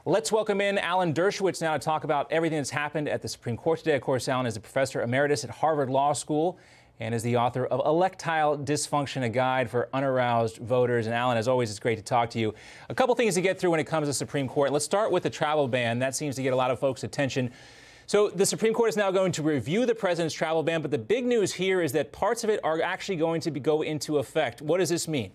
Let's welcome in Alan Dershowitz now to talk about everything that's happened at the Supreme Court today. Of course, Alan is a professor emeritus at Harvard Law School and is the author of Electile Dysfunction, a guide for unaroused voters. And Alan, as always, it's great to talk to you. A couple things to get through when it comes to the Supreme Court. Let's start with the travel ban. That seems to get a lot of folks' attention. So the Supreme Court is now going to review the president's travel ban, but the big news here is that parts of it are actually going to go into effect. What does this mean?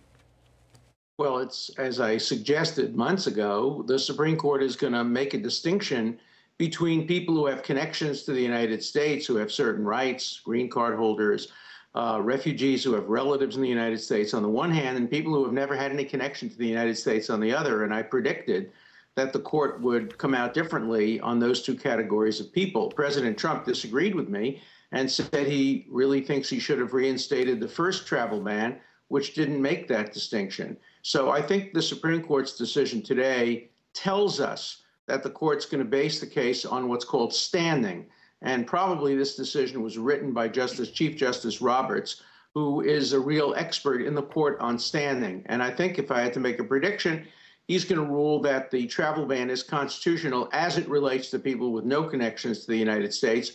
Well, it's, as I suggested months ago, the Supreme Court is going to make a distinction between people who have connections to the United States, who have certain rights, green card holders, refugees who have relatives in the United States on the one hand, and people who have never had any connection to the United States on the other. And I predicted that the court would come out differently on those two categories of people. President Trump disagreed with me and said he really thinks he should have reinstated the first travel ban, which didn't make that distinction. So I think the Supreme Court's decision today tells us that the court's going to base the case on what's called standing. And probably this decision was written by Chief Justice Roberts, who is a real expert in the court on standing. And I think if I had to make a prediction, he's going to rule that the travel ban is constitutional as it relates to people with no connections to the United States,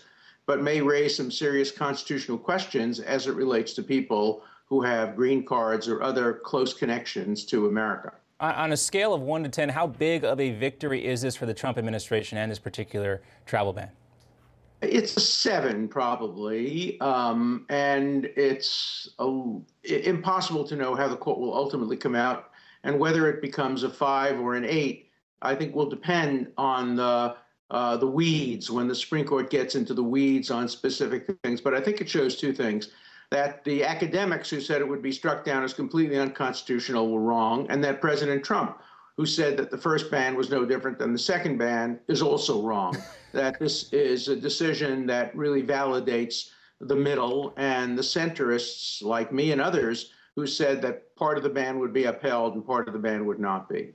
but may raise some serious constitutional questions as it relates to people who have green cards or other close connections to America. On a scale of 1 to 10, how big of a victory is this for the Trump administration and this particular travel ban? It's a 7, probably, and it's impossible to know how the court will ultimately come out, and whether it becomes a 5 or an 8, I think will depend on the weeds, when the Supreme Court gets into the weeds on specific things. But I think it shows two things: that the academics who said it would be struck down as completely unconstitutional were wrong, and that President Trump, who said that the first ban was no different than the second ban, is also wrong. That this is a decision that really validates the middle and the centrists like me and others who said that part of the ban would be upheld and part of the ban would not be.